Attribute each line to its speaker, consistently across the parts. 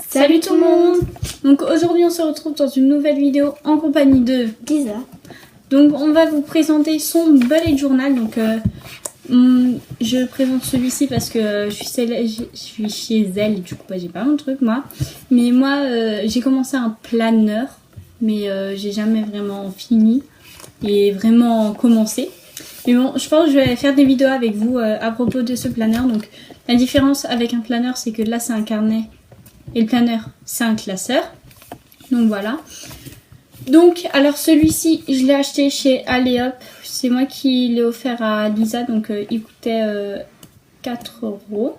Speaker 1: Salut tout le monde. Donc aujourd'hui on se retrouve dans une nouvelle vidéo en compagnie de
Speaker 2: Lisa.
Speaker 1: Donc on va vous présenter son bullet journal. Donc je présente celui-ci parce que je suis chez elle, du coup j'ai pas mon truc moi. Mais moi j'ai commencé un planeur, mais j'ai jamais vraiment fini et vraiment commencé. Mais bon, je pense que je vais faire des vidéos avec vous à propos de ce planeur. Donc la différence avec un planeur, c'est que là c'est un carnet et le planeur c'est un classeur. Donc voilà. Donc alors celui-ci je l'ai acheté chez Allez Hop. C'est moi qui l'ai offert à Lisa. Donc il coûtait 4 €.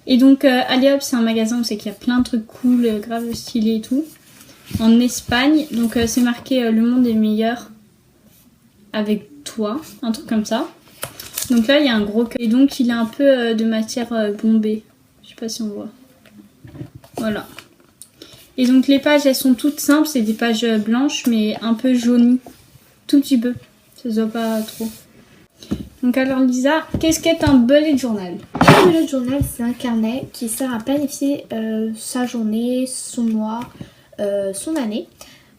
Speaker 1: Et donc Allez Hop c'est un magasin où c'est qu'il y a plein de trucs cool, grave stylés et tout. En Espagne. Donc c'est marqué le monde est meilleur avec toi. Un truc comme ça. Donc là il y a un gros cœur. Et donc il a un peu de matière bombée. Je sais pas si on voit. Voilà. Et donc les pages elles sont toutes simples, c'est des pages blanches mais un peu jaunies. Tout petit peu. Ça se voit pas trop. Donc alors Lisa, qu'est-ce qu'est un bullet journal?
Speaker 2: Un bullet journal, c'est un carnet qui sert à planifier sa journée, son mois, son année.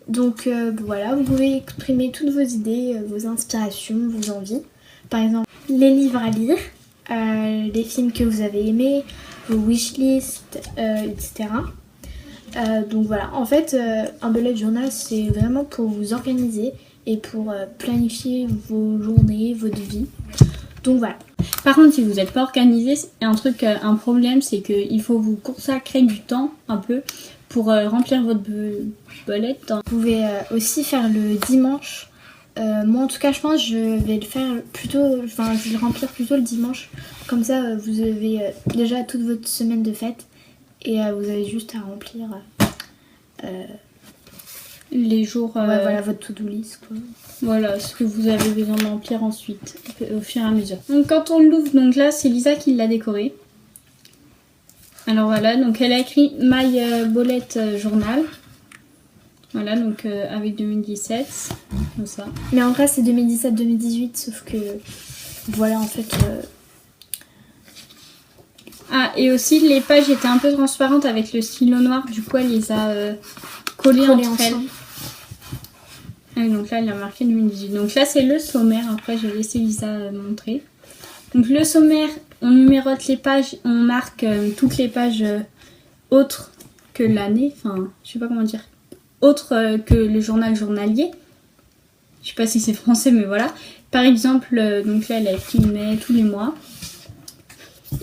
Speaker 2: Donc voilà, vous pouvez exprimer toutes vos idées, vos inspirations, vos envies. Par exemple, les livres à lire, les films que vous avez aimés, vos wishlists, etc. Donc voilà, en fait, un bullet journal, c'est vraiment pour vous organiser et pour planifier vos journées, votre vie. Donc voilà.
Speaker 1: Par contre, si vous n'êtes pas organisé, un problème, c'est qu'il faut vous consacrer du temps un peu pour remplir votre bullet.
Speaker 2: Vous pouvez aussi faire le dimanche. Moi en tout cas je pense que je vais le faire plutôt, enfin je vais le remplir plutôt le dimanche. Comme ça vous avez déjà toute votre semaine de fête et vous avez juste à remplir
Speaker 1: les jours.
Speaker 2: Voilà votre to-do list quoi.
Speaker 1: Voilà ce que vous avez besoin de remplir ensuite au fur et à mesure. Donc quand on l'ouvre, donc là c'est Lisa qui l'a décoré. Alors voilà, donc elle a écrit My Bullet Journal. Voilà, donc avec 2017, comme ça.
Speaker 2: Mais en vrai c'est 2017-2018, sauf que voilà en fait...
Speaker 1: Ah, et aussi les pages étaient un peu transparentes avec le stylo noir, du coup elle les a collées entre elles. Ah, donc là elle a marqué 2018. Donc là c'est le sommaire, après je vais laisser Lisa montrer. Donc le sommaire, on numérote les pages, on marque toutes les pages autres que l'année, enfin je sais pas comment dire. Autre que le journal journalier. Je sais pas si c'est français mais voilà. Par exemple, donc là elle a écrit mai tous les mois.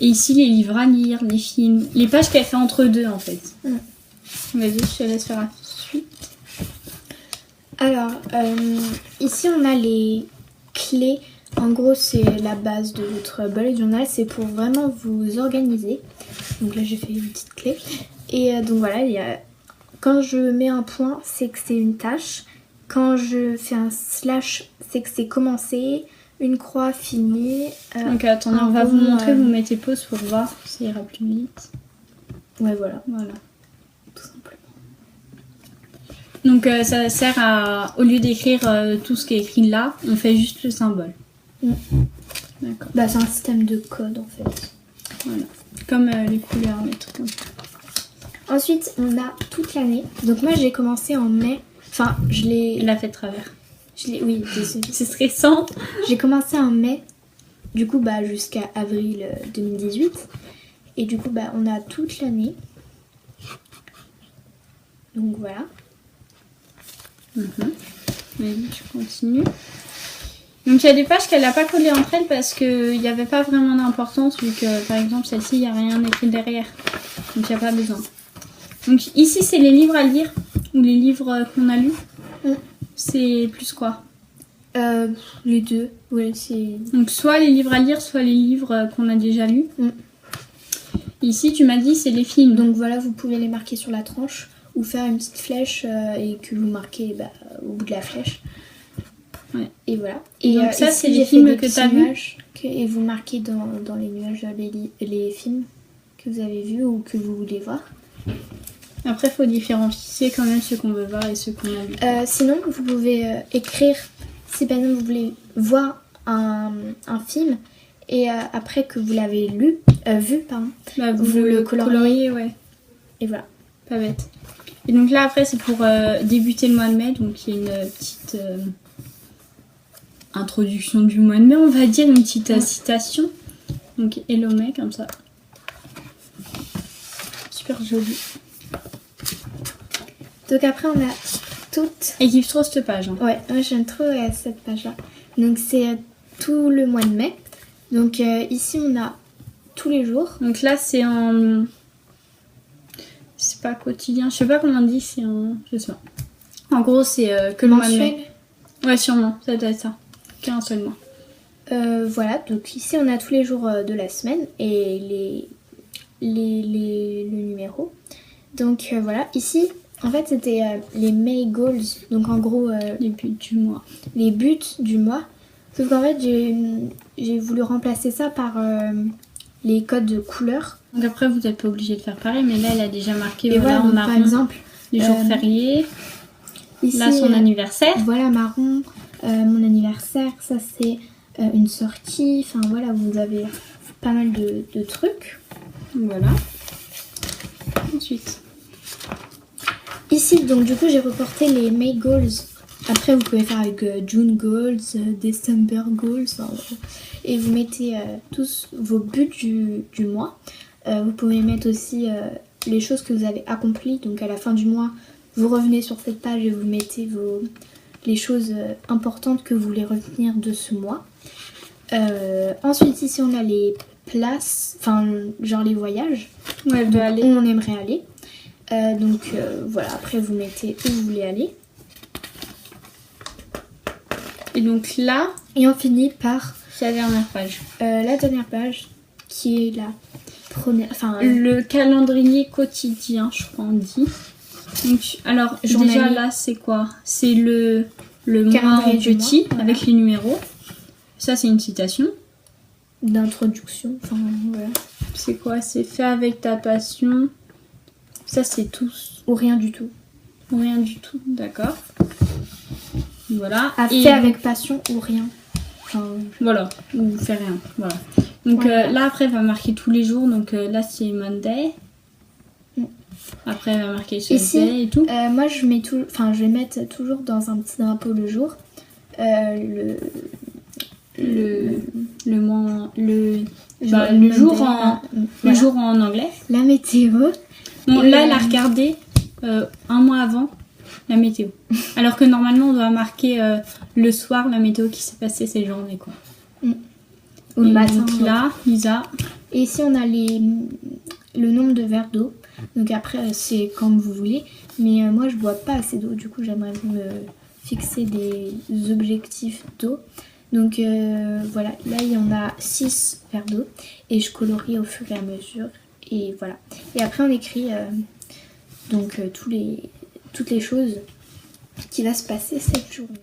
Speaker 1: Et ici les livres à lire, les films, les pages qu'elle fait entre deux en fait. Vas-y, je te laisse faire la suite.
Speaker 2: Alors, ici on a les clés. En gros c'est la base de votre bullet journal, c'est pour vraiment vous organiser. Donc là j'ai fait une petite clé. Et donc voilà, il y a... Quand je mets un point, c'est que c'est une tâche. Quand je fais un slash, c'est que c'est commencé. Une croix, fini.
Speaker 1: Donc attendez, on va vous montrer, vous mettez pause pour voir, ça ira plus vite.
Speaker 2: Ouais, voilà.
Speaker 1: Voilà, tout simplement. Donc ça sert à, au lieu d'écrire tout ce qui est écrit là, on fait juste le symbole.
Speaker 2: D'accord. Bah c'est un système de code en fait.
Speaker 1: Voilà, comme les couleurs, les trucs comme ça.
Speaker 2: Ensuite, on a toute l'année. Donc moi, j'ai commencé en mai. Enfin, je l'ai...
Speaker 1: Elle a fait de travers.
Speaker 2: Oui, désolée.
Speaker 1: C'est stressant.
Speaker 2: J'ai commencé en mai. Du coup, bah jusqu'à avril 2018. Et du coup, bah on a toute l'année. Donc voilà.
Speaker 1: Vas-y, tu continues. Donc il y a des pages qu'elle n'a pas collées entre elles parce qu'il n'y avait pas vraiment d'importance vu que par exemple celle-ci, il n'y a rien écrit derrière. Donc il n'y a pas besoin. Donc ici c'est les livres à lire ou les livres qu'on a lus. C'est plus quoi?
Speaker 2: Les deux. Ouais, c'est...
Speaker 1: Donc soit les livres à lire, soit les livres qu'on a déjà lus. Ici tu m'as dit c'est les films.
Speaker 2: Donc voilà, vous pouvez les marquer sur la tranche ou faire une petite flèche et que vous marquez au bout de la flèche.
Speaker 1: Ouais.
Speaker 2: Et voilà.
Speaker 1: Et donc ça c'est les films que tu as vus.
Speaker 2: Et vous marquez dans les nuages les films que vous avez vus ou que vous voulez voir.
Speaker 1: Après, il faut différencier quand même ce qu'on veut voir et ce qu'on a vu.
Speaker 2: Sinon, vous pouvez écrire, si par exemple vous voulez voir un film et après que vous l'avez vu,
Speaker 1: Bah,
Speaker 2: vous le coloriez.
Speaker 1: ouais.
Speaker 2: Et voilà.
Speaker 1: Pas bête. Et donc là après c'est pour débuter le mois de mai, donc il y a une petite introduction du mois de mai, on va dire, une petite citation. Donc Hello Mai comme ça. Super joli.
Speaker 2: Donc après on a toutes...
Speaker 1: Et kiffe trop cette page. Hein.
Speaker 2: Ouais, moi j'aime trop cette page-là. Donc c'est tout le mois de mai. Donc ici on a tous les jours.
Speaker 1: Donc là c'est en... C'est pas quotidien, je sais pas comment on dit, c'est en... Je sais pas. En gros c'est que le mois de mai. Ouais sûrement, ça doit être ça. Qu'un seul mois.
Speaker 2: Voilà, donc ici on a tous les jours de la semaine et le numéro. Donc voilà, ici en fait c'était les May Goals, donc en gros
Speaker 1: Les buts du mois.
Speaker 2: Les buts du mois. Sauf qu'en fait j'ai voulu remplacer ça par les codes de couleurs.
Speaker 1: Donc après vous n'êtes pas obligé de faire pareil, mais là elle a déjà marqué
Speaker 2: Et voilà,
Speaker 1: en
Speaker 2: donc,
Speaker 1: marron,
Speaker 2: par exemple
Speaker 1: les jours fériés.
Speaker 2: Ici,
Speaker 1: Là son anniversaire.
Speaker 2: Voilà marron, mon anniversaire, ça c'est une sortie, enfin voilà, vous avez pas mal de trucs.
Speaker 1: Voilà. Ensuite.
Speaker 2: Ici, donc du coup, j'ai reporté les May Goals. Après, vous pouvez faire avec June Goals, December Goals, enfin, et vous mettez tous vos buts du mois. Vous pouvez mettre aussi les choses que vous avez accomplies. Donc à la fin du mois, vous revenez sur cette page et vous mettez les choses importantes que vous voulez retenir de ce mois. Ensuite ici on a les places, enfin genre les voyages
Speaker 1: Ouais,
Speaker 2: où on aimerait aller. Donc voilà, après vous mettez où vous voulez aller.
Speaker 1: Et donc là,
Speaker 2: et on finit par
Speaker 1: la dernière page.
Speaker 2: La dernière page qui est la première, enfin
Speaker 1: le calendrier quotidien, je crois on dit. Donc, alors déjà là c'est quoi? C'est le mois en petit voilà. Avec les numéros. Ça c'est une citation
Speaker 2: d'introduction. Enfin voilà.
Speaker 1: C'est quoi? C'est fait avec ta passion. Ça c'est tous
Speaker 2: ou rien du tout.
Speaker 1: Ou rien du tout, d'accord. Voilà.
Speaker 2: Fait avec passion ou rien. Enfin,
Speaker 1: voilà, ou fait rien. Voilà. Donc ouais. Là après elle va marquer tous les jours. Donc là c'est Monday. Après elle va marquer Tuesday et tout.
Speaker 2: Moi je mets tout, enfin je vais mettre toujours dans un petit drapeau le jour. Le
Speaker 1: jour en anglais.
Speaker 2: La météo.
Speaker 1: Bon, là elle a regardé un mois avant la météo. Alors que normalement on doit marquer le soir la météo qui s'est passée ces journées quoi.
Speaker 2: Ou le matin.
Speaker 1: Donc là, Lisa.
Speaker 2: Et ici on a le nombre de verres d'eau. Donc après c'est comme vous voulez. Mais moi je bois pas assez d'eau. Du coup j'aimerais me fixer des objectifs d'eau. Donc voilà, là il y en a 6 verres d'eau. Et je colorie au fur et à mesure. Et voilà. Et après on écrit donc toutes les choses qui va se passer cette journée.